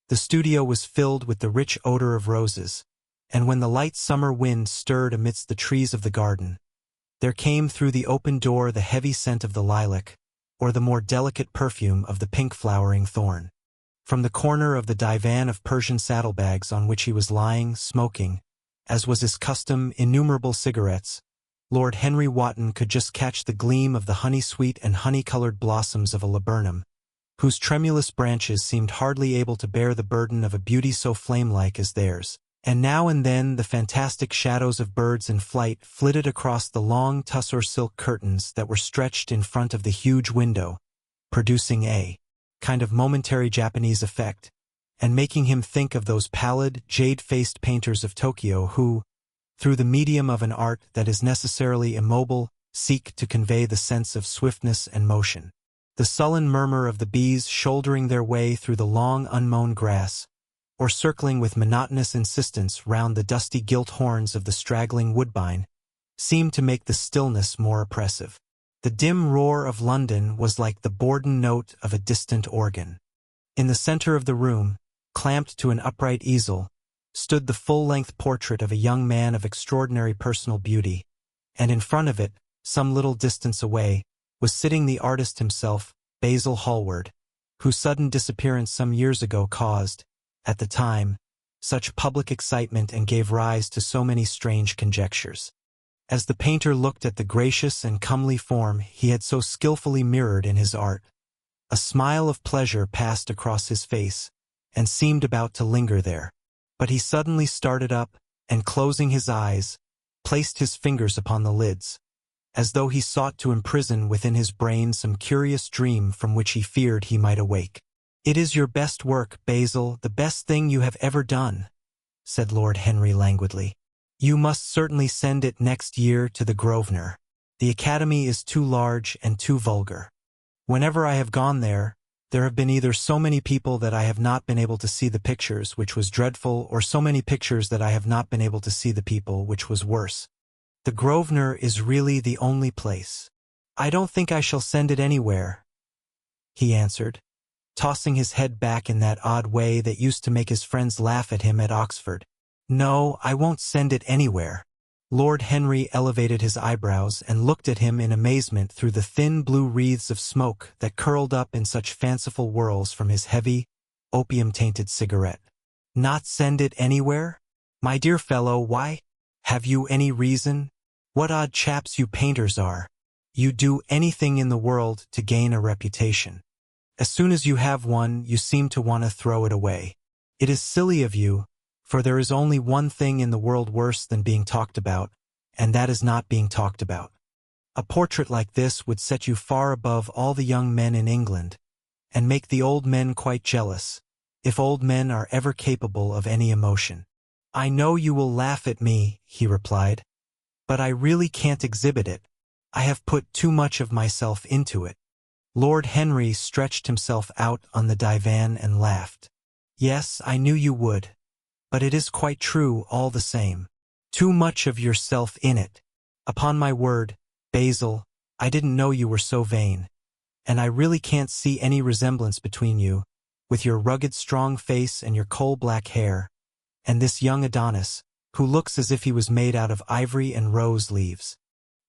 The studio was filled with the rich odor of roses, and when the light summer wind stirred amidst the trees of the garden, there came through the open door the heavy scent of the lilac, or the more delicate perfume of the pink-flowering thorn. From the corner of the divan of Persian saddlebags on which he was lying, smoking, as was his custom, innumerable cigarettes, Lord Henry Wotton could just catch the gleam of the honey-sweet and honey-colored blossoms of a laburnum, whose tremulous branches seemed hardly able to bear the burden of a beauty so flame-like as theirs. And now and then the fantastic shadows of birds in flight flitted across the long tussore silk curtains that were stretched in front of the huge window, producing a kind of momentary Japanese effect, and making him think of those pallid, jade-faced painters of Tokyo who, through the medium of an art that is necessarily immobile, seek to convey the sense of swiftness and motion. The sullen murmur of the bees shouldering their way through the long unmown grass, or circling with monotonous insistence round the dusty gilt horns of the straggling woodbine, seemed to make the stillness more oppressive. The dim roar of London was like the bourdon note of a distant organ. In the center of the room, clamped to an upright easel, stood the full-length portrait of a young man of extraordinary personal beauty, and in front of it, some little distance away, was sitting the artist himself, Basil Hallward, whose sudden disappearance some years ago caused, at the time, such public excitement and gave rise to so many strange conjectures. As the painter looked at the gracious and comely form he had so skillfully mirrored in his art, a smile of pleasure passed across his face, and seemed about to linger there. But he suddenly started up, and closing his eyes, placed his fingers upon the lids, as though he sought to imprison within his brain some curious dream from which he feared he might awake. "It is your best work, Basil, the best thing you have ever done," said Lord Henry languidly. "You must certainly send it next year to the Grosvenor. The Academy is too large and too vulgar. Whenever I have gone there, there have been either so many people that I have not been able to see the pictures, which was dreadful, or so many pictures that I have not been able to see the people, which was worse. The Grosvenor is really the only place. I don't think I shall send it anywhere," he answered, tossing his head back in that odd way that used to make his friends laugh at him at Oxford. "No, I won't send it anywhere." Lord Henry elevated his eyebrows and looked at him in amazement through the thin blue wreaths of smoke that curled up in such fanciful whirls from his heavy, opium-tainted cigarette. "Not send it anywhere? My dear fellow, why? Have you any reason? What odd chaps you painters are. You do anything in the world to gain a reputation. As soon as you have one, you seem to want to throw it away. It is silly of you, for there is only one thing in the world worse than being talked about, and that is not being talked about. A portrait like this would set you far above all the young men in England, and make the old men quite jealous, if old men are ever capable of any emotion." "I know you will laugh at me," he replied, "but I really can't exhibit it. I have put too much of myself into it." Lord Henry stretched himself out on the divan and laughed. "Yes, I knew you would. But it is quite true all the same. Too much of yourself in it. Upon my word, Basil, I didn't know you were so vain. And I really can't see any resemblance between you, with your rugged strong face and your coal-black hair, and this young Adonis, who looks as if he was made out of ivory and rose leaves.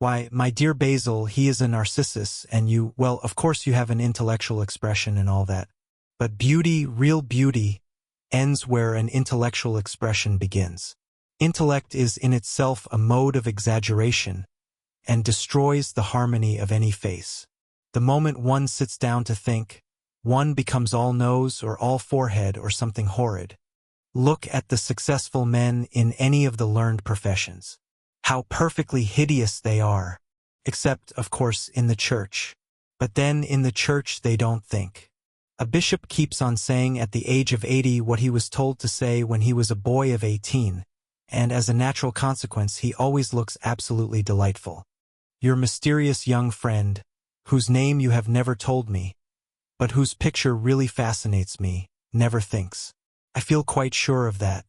Why, my dear Basil, he is a Narcissus, and you, well, of course you have an intellectual expression and all that. But beauty, real beauty, ends where an intellectual expression begins. Intellect is in itself a mode of exaggeration, and destroys the harmony of any face. The moment one sits down to think, one becomes all nose or all forehead or something horrid. Look at the successful men in any of the learned professions. How perfectly hideous they are, except, of course, in the church. But then in the church they don't think. A bishop keeps on saying at the age of 80 what he was told to say when he was a boy of 18, and as a natural consequence he always looks absolutely delightful. Your mysterious young friend, whose name you have never told me, but whose picture really fascinates me, never thinks. I feel quite sure of that.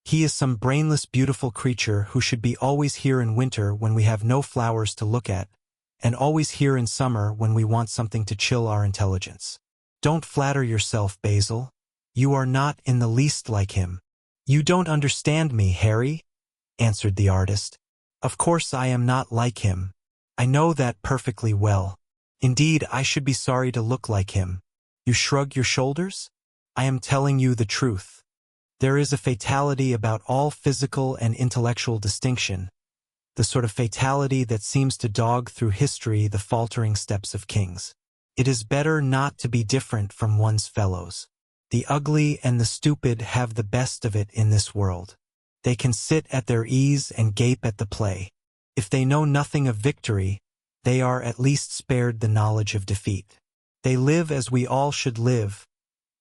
He is some brainless beautiful creature who should be always here in winter when we have no flowers to look at, and always here in summer when we want something to chill our intelligence. Don't flatter yourself, Basil. You are not in the least like him. You don't understand me, Harry, answered the artist. Of course I am not like him. I know that perfectly well. Indeed, I should be sorry to look like him. You shrug your shoulders? I am telling you the truth. There is a fatality about all physical and intellectual distinction, the sort of fatality that seems to dog through history the faltering steps of kings. It is better not to be different from one's fellows. The ugly and the stupid have the best of it in this world. They can sit at their ease and gape at the play. If they know nothing of victory, they are at least spared the knowledge of defeat. They live as we all should live,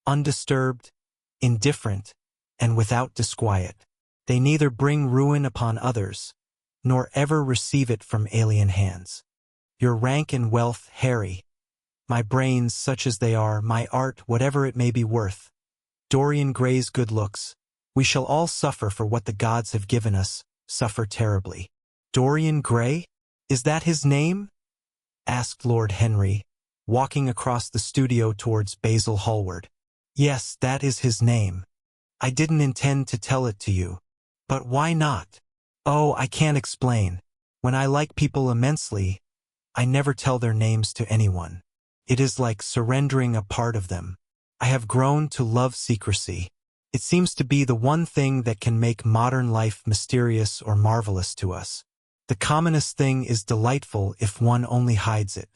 undisturbed, indifferent, and without disquiet. They neither bring ruin upon others, nor ever receive it from alien hands. Your rank and wealth, Harry, my brains, such as they are, my art, whatever it may be worth, Dorian Gray's good looks, we shall all suffer for what the gods have given us, suffer terribly. Dorian Gray? Is that his name? Asked Lord Henry, walking across the studio towards Basil Hallward. Yes, that is his name. I didn't intend to tell it to you. But why not? Oh, I can't explain. When I like people immensely, I never tell their names to anyone. It is like surrendering a part of them. I have grown to love secrecy. It seems to be the one thing that can make modern life mysterious or marvelous to us. The commonest thing is delightful if one only hides it.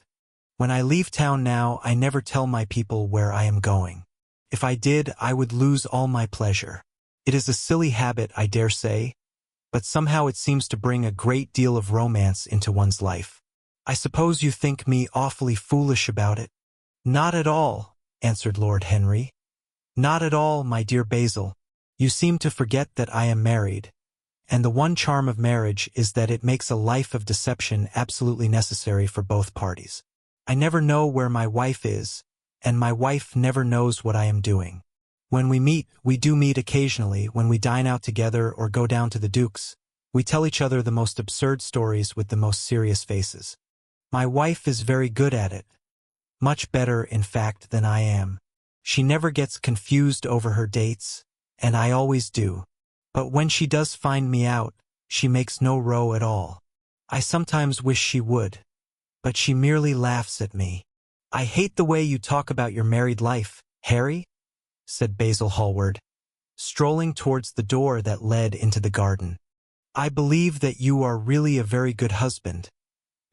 When I leave town now, I never tell my people where I am going. If I did, I would lose all my pleasure. It is a silly habit, I dare say, but somehow it seems to bring a great deal of romance into one's life. I suppose you think me awfully foolish about it? Not at all, answered Lord Henry. Not at all, my dear Basil. You seem to forget that I am married, and the one charm of marriage is that it makes a life of deception absolutely necessary for both parties. I never know where my wife is, and my wife never knows what I am doing. When we meet, we do meet occasionally, when we dine out together or go down to the Duke's. We tell each other the most absurd stories with the most serious faces. My wife is very good at it. Much better, in fact, than I am. She never gets confused over her dates, and I always do. But when she does find me out, she makes no row at all. I sometimes wish she would, but she merely laughs at me. I hate the way you talk about your married life, Harry, said Basil Hallward, strolling towards the door that led into the garden. I believe that you are really a very good husband,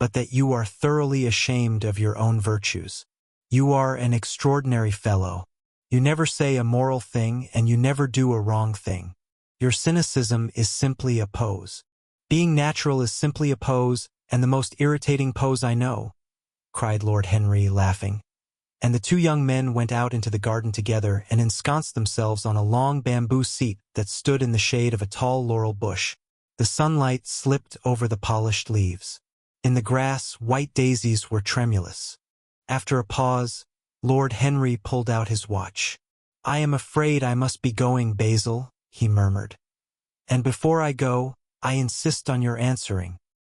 but that you are thoroughly ashamed of your own virtues. You are an extraordinary fellow. You never say a moral thing, and you never do a wrong thing. Your cynicism is simply a pose. Being natural is simply a pose, and the most irritating pose I know, cried Lord Henry, laughing. And the two young men went out into the garden together and ensconced themselves on a long bamboo seat that stood in the shade of a tall laurel bush. The sunlight slipped over the polished leaves. In the grass, white daisies were tremulous. After a pause, Lord Henry pulled out his watch. I am afraid I must be going, Basil, he murmured. And before I go, I insist on your answering.